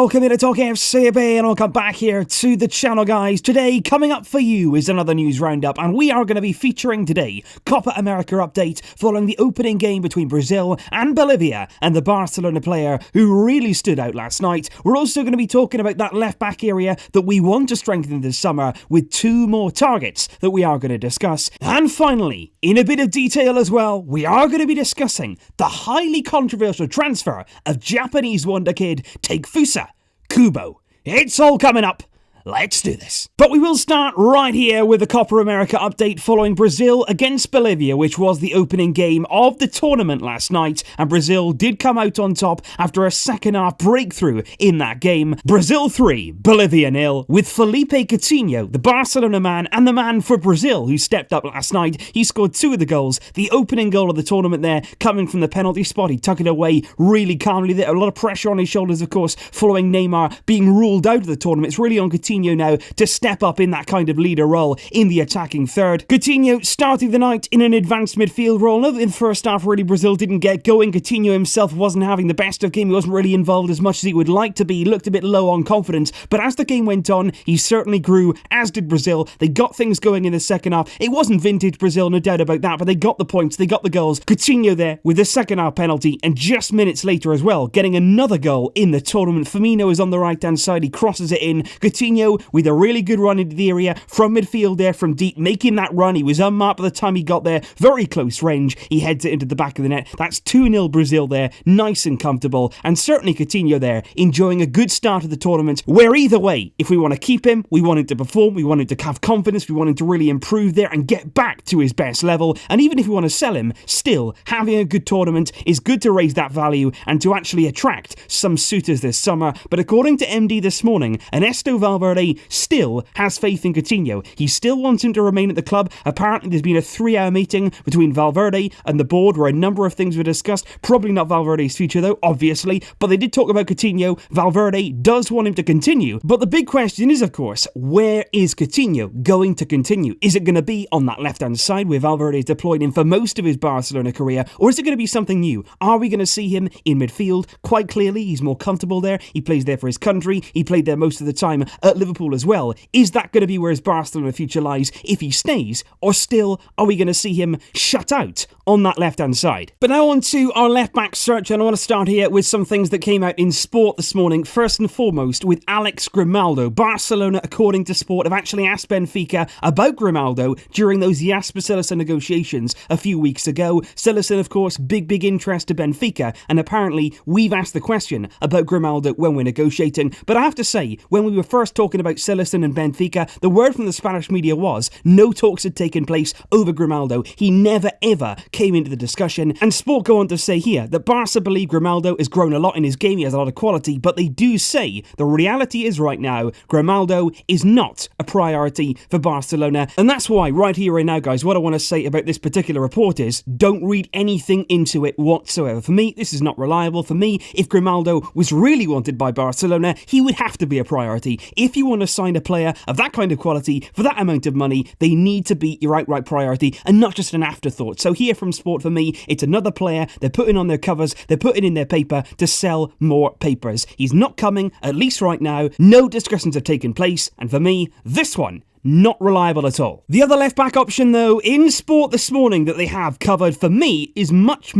welcome here to TalkFCB and welcome back here to the channel, guys. Today, coming up for you is another news roundup, and we are going to be featuring today Copa América update following the opening game between Brazil and Bolivia and the Barcelona player who really stood out last night. We're also going to be talking about that left-back area that we want to strengthen this summer with two more targets that we are going to discuss. And finally, in a bit of detail as well, we are going to be discussing the highly controversial transfer of Japanese wonderkid Takefusa Kubo. It's all coming up. Let's do this. But we will start right here with the Copa América update following Brazil against Bolivia, which was the opening game of the tournament last night, and Brazil did come out on top after a second half breakthrough in that game. Brazil 3, Bolivia 0, with Philippe Coutinho, the Barcelona man and the man for Brazil who stepped up last night. He scored two of the goals. The opening goal of the tournament there coming from the penalty spot. He took it away really calmly there. A lot of pressure on his shoulders, of course, following Neymar being ruled out of the tournament. It's really on Coutinho now to step up in that kind of leader role in the attacking third. Coutinho starting the night in an advanced midfield role. No, in the first half, really, Brazil didn't get going. Coutinho himself wasn't having the best of game. He wasn't really involved as much as he would like to be. He looked a bit low on confidence. But as the game went on, he certainly grew, as did Brazil. They got things going in the second half. It wasn't vintage Brazil, no doubt about that, but they got the points. They got the goals. Coutinho there with the second half penalty, and just minutes later as well, getting another goal in the tournament. Firmino is on the right-hand side. He crosses it in. Coutinho with a really good run into the area from midfield there from deep, making that run. He was unmarked by the time he got there. Very close range. He heads it into the back of the net. That's 2-0 Brazil there. Nice and comfortable. And certainly Coutinho there enjoying a good start of the tournament, where either way, if we want to keep him, we want him to perform, we want him to have confidence, we want him to really improve there and get back to his best level. And even if we want to sell him, still having a good tournament is good to raise that value and to actually attract some suitors this summer. But according to MD this morning, Ernesto Valverde still has faith in Coutinho. He still wants him to remain at the club. Apparently there's been a 3-hour meeting between Valverde and the board where a number of things were discussed. Probably not Valverde's future though, obviously, but they did talk about Coutinho. Valverde does want him to continue, but the big question is, of course, where is Coutinho going to continue? Is it going to be on that left-hand side where Valverde is deployed in for most of his Barcelona career, or is it going to be something new? Are we going to see him in midfield? Quite clearly, he's more comfortable there. He plays there for his country. He played there most of the time at Liverpool as well. Is that going to be where his Barcelona future lies if he stays, or still are we going to see him shut out on that left-hand side? But now on to our left-back search, and I want to start here with some things that came out in Sport this morning. First and foremost, with Alex Grimaldo. Barcelona, according to Sport, have actually asked Benfica about Grimaldo during those Jasper-Cillessen negotiations a few weeks ago. Cillessen, of course, big interest to Benfica, and apparently we've asked the question about Grimaldo when we're negotiating. But I have to say, when we were first talking about Cillessen and Benfica, the word from the Spanish media was no talks had taken place over Grimaldo. He never ever came into the discussion. And Sport go on to say here that Barca believe Grimaldo has grown a lot in his game. He has a lot of quality, but they do say the reality is right now Grimaldo is not a priority for Barcelona. And that's why right here right now, guys, what I want to say about this particular report is don't read anything into it whatsoever. For me, this is not reliable. For me, if Grimaldo was really wanted by Barcelona, he would have to be a priority. If you want to sign a player of that kind of quality for that amount of money, they need to be your outright priority and not just an afterthought. So here from Sport, for me, it's another player they're putting on their covers, they're putting in their paper to sell more papers. He's not coming, at least right now. No discussions have taken place, and for me, this one, not reliable at all. The other left-back option, though, in Sport this morning that they have covered, for me, is much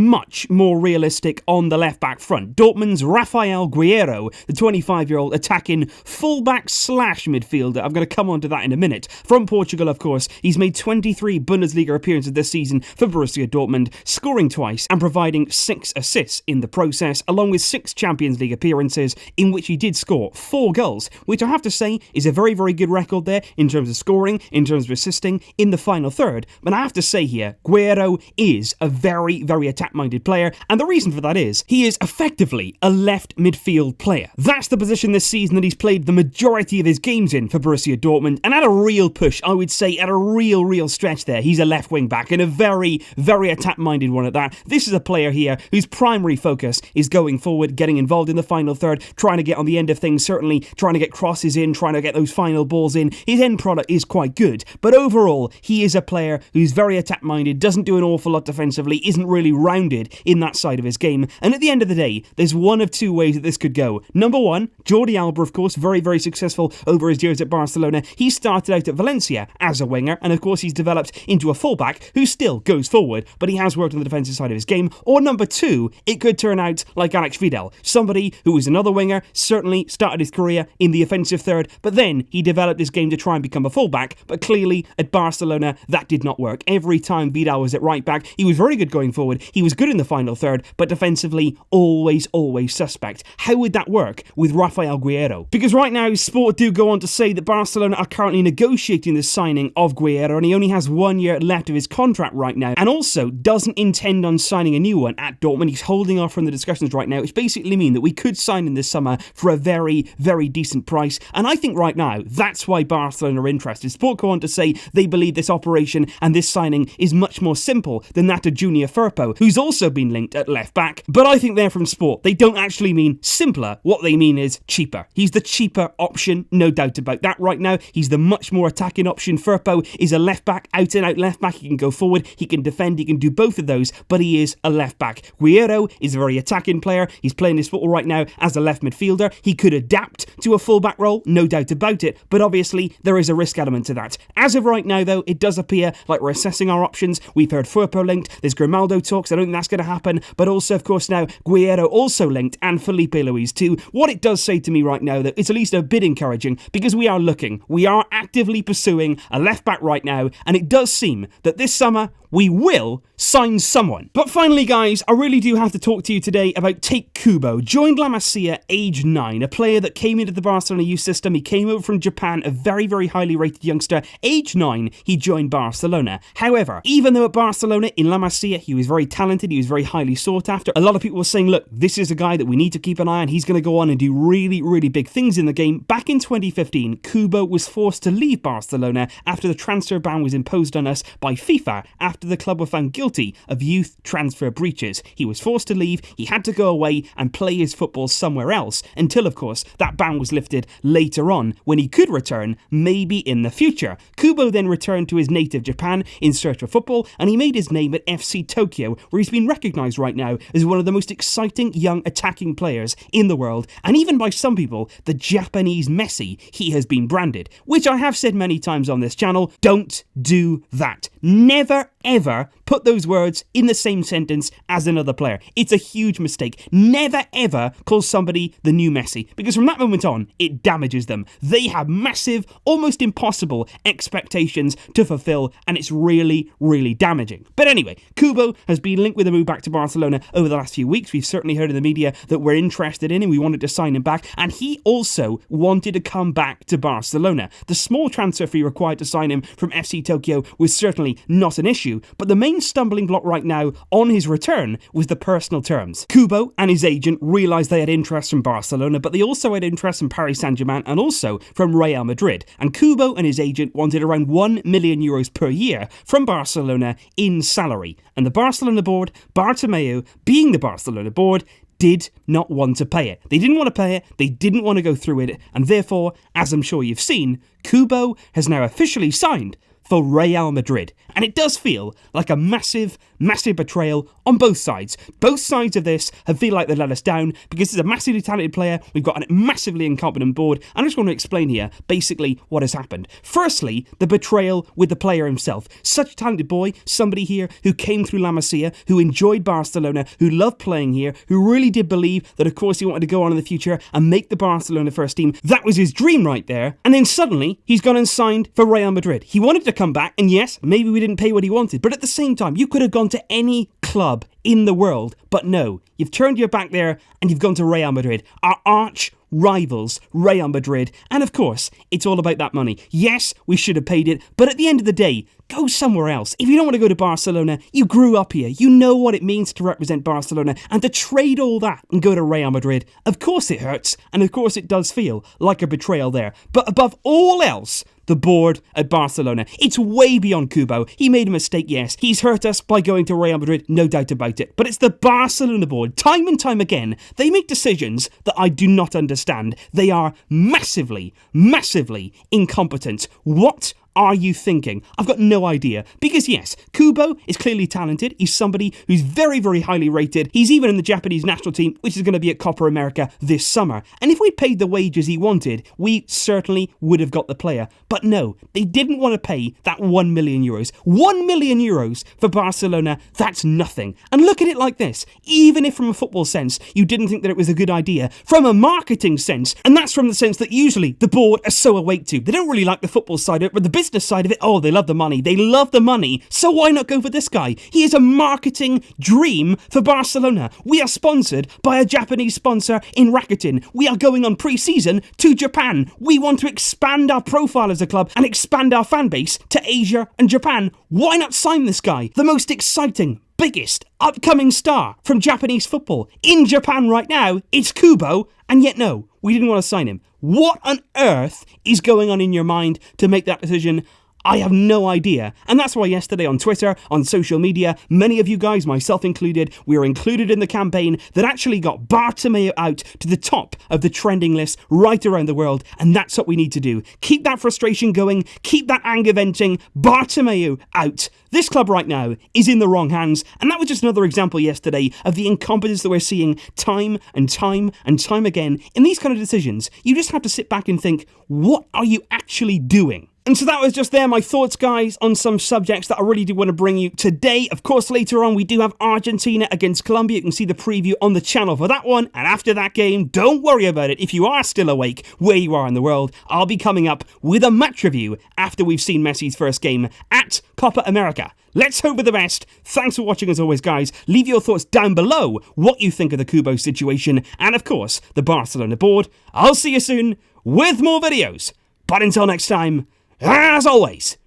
more realistic on the left-back front. Dortmund's Rafael, the 25-year-old attacking fullback/midfielder. I'm going to come on to that in a minute. From Portugal, of course, he's made 23 Bundesliga appearances this season for Borussia Dortmund, scoring twice and providing 6 assists in the process, along with 6 Champions League appearances in which he did score 4 goals, which I have to say is a very good record there in terms of scoring, in terms of assisting in the final third. But I have to say here, Guerrero is a very attack-minded player, and the reason for that is he is effectively a left midfield player. That's the position this season that he's played the majority of his games in for Borussia Dortmund, and at a real push, I would say at a real stretch there, he's a left wing back, and a very attack-minded one at that. This is a player here whose primary focus is going forward, getting involved in the final third, trying to get on the end of things, certainly trying to get crosses in, trying to get those final balls in. His end product is quite good, but overall, he is a player who's very attack-minded, doesn't do an awful lot defensively, isn't really rounded in that side of his game, and at the end of the day, there's one of two ways that this could go. Number one, Jordi Alba, of course, very, very successful over his years at Barcelona. He started out at Valencia as a winger, and of course he's developed into a fullback who still goes forward, but he has worked on the defensive side of his game. Or number two, it could turn out like Alex Vidal, somebody who was another winger, certainly started his career in the offensive third, but then he developed his game to try and become a fullback, but clearly at Barcelona that did not work. Every time Vidal was at right back, he was very good going forward, he was good in the final third, but defensively always suspect. How would that work with Rafael? Because right now, Sport do go on to say that Barcelona are currently negotiating the signing of Guerrero, and he only has 1 year left of his contract right now, and also doesn't intend on signing a new one at Dortmund. He's holding off from the discussions right now, which basically mean that we could sign him this summer for a very, very decent price, and I think right now, that's why Barcelona are interested. Sport go on to say they believe this operation and this signing is much more simple than that of Junior Firpo, who's also been linked at left back, but I think they're from Sport. They don't actually mean simpler, what they mean is cheaper. He's the cheaper option, no doubt about that right now. He's the much more attacking option. Firpo is a left back, out and out left back. He can go forward, he can defend, he can do both of those, but he is a left back. Guerrero is a very attacking player. He's playing his football right now as a left midfielder. He could adapt to a fullback role, no doubt about it, but obviously there is a risk element to that. As of right now though, it does appear like we're assessing our options. We've heard Firpo linked, there's Grimaldo talks, I don't think that's going to happen, but also of course now Guerrero also linked and Felipe Luis too. What it does say to me right now though, it's at least a bit encouraging because we are actively pursuing a left back right now, and it does seem that this summer we will sign someone. But finally guys, I really do have to talk to you today about Takefusa Kubo. Joined La Masia age 9, a player that came into the Barcelona youth system. He came over from Japan, a very, very highly rated youngster. Age 9, he joined Barcelona. However, even though at Barcelona in La Masia he was very talented, he was very highly sought after, a lot of people were saying, look, this is a guy that we need to keep an eye on, he's going to go on and do really, really big things in the game. Back in 2015, Kubo was forced to leave Barcelona after the transfer ban was imposed on us by FIFA after the club were found guilty of youth transfer breaches. He was forced to leave, he had to go away and play his football somewhere else until, of course, that ban was lifted later on when he could return, maybe in the future. Kubo then returned to his native Japan in search of football, and he made his name at FC Tokyo, where he's been recognised right now as one of the most exciting young attacking players in the world, and even by some people, the Japanese Messi he has been branded, which I have said many times on this channel, don't do that. Never ever put those words in the same sentence as another player. It's a huge mistake. Never ever call somebody the new Messi, because from that moment on, it damages them. They have massive, almost impossible expectations to fulfill, and it's really, really damaging. But anyway, Kubo has been linked with a move back to Barcelona over the last few weeks. We've certainly heard in the media that we're interested in him. We wanted to sign him back, and he also wanted to come back to Barcelona. The small transfer fee required to sign him from FC Tokyo was certainly not an issue, but the main stumbling block right now on his return was the personal terms. Kubo and his agent realised they had interest from Barcelona, but they also had interest from Paris Saint-Germain and also from Real Madrid. And Kubo and his agent wanted around €1 million per year from Barcelona in salary. And the Barcelona board, Bartomeu being the Barcelona board, did not want to pay it. They didn't want to pay it, they didn't want to go through it, and therefore, as I'm sure you've seen, Kubo has now officially signed for Real Madrid. And it does feel like a massive, massive betrayal on both sides. Both sides of this have feel like they let us down because he's a massively talented player. We've got a massively incompetent board. And I just want to explain here basically what has happened. Firstly, the betrayal with the player himself. Such a talented boy, somebody here who came through La Masia, who enjoyed Barcelona, who loved playing here, who really did believe that of course he wanted to go on in the future and make the Barcelona first team. That was his dream right there. And then suddenly he's gone and signed for Real Madrid. He wanted to come back, and yes, maybe we didn't pay what he wanted, but at the same time, you could have gone to any club in the world, but no, you've turned your back there and you've gone to Real Madrid, our arch rivals, Real Madrid, and of course, it's all about that money. Yes, we should have paid it, but at the end of the day, go somewhere else. If you don't want to go to Barcelona, you grew up here, you know what it means to represent Barcelona, and to trade all that and go to Real Madrid, of course it hurts, and of course it does feel like a betrayal there. But above all else, the board at Barcelona. It's way beyond Kubo. He made a mistake, yes. He's hurt us by going to Real Madrid, no doubt about it. But it's the Barcelona board, time and time again, they make decisions that I do not understand. They are massively, massively incompetent. What are you thinking? I've got no idea. Because yes, Kubo is clearly talented. He's somebody who's very, very highly rated. He's even in the Japanese national team, which is going to be at Copa América this summer. And if we'd paid the wages he wanted, we certainly would have got the player. But no, they didn't want to pay that €1 million. €1 million for Barcelona, that's nothing. And look at it like this. Even if from a football sense, you didn't think that it was a good idea, from a marketing sense, and that's from the sense that usually the board are so awake to. They don't really like the football side of it, but the business side of it, oh, they love the money. They love the money. So why not go for this guy? He is a marketing dream for Barcelona. We are sponsored by a Japanese sponsor in Rakuten. We are going on pre-season to Japan. We want to expand our profile as a club and expand our fan base to Asia and Japan. Why not sign this guy? The most exciting, biggest, upcoming star from Japanese football in Japan right now, it's Kubo, and yet no, we didn't want to sign him. What on earth is going on in your mind to make that decision? I have no idea. And that's why yesterday on Twitter, on social media, many of you guys, myself included, we were included in the campaign that actually got Bartomeu out to the top of the trending list right around the world. And that's what we need to do. Keep that frustration going. Keep that anger venting. Bartomeu out. This club right now is in the wrong hands. And that was just another example yesterday of the incompetence that we're seeing time and time and time again. In these kind of decisions, you just have to sit back and think, what are you actually doing? And so that was just my thoughts, guys, on some subjects that I really do want to bring you today. Of course, later on, we do have Argentina against Colombia. You can see the preview on the channel for that one. And after that game, don't worry about it. If you are still awake, where you are in the world, I'll be coming up with a match review after we've seen Messi's first game at Copa América. Let's hope for the best. Thanks for watching as always, guys. Leave your thoughts down below what you think of the Kubo situation and, of course, the Barcelona board. I'll see you soon with more videos. But until next time, as always,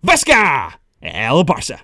Vesca El Barça.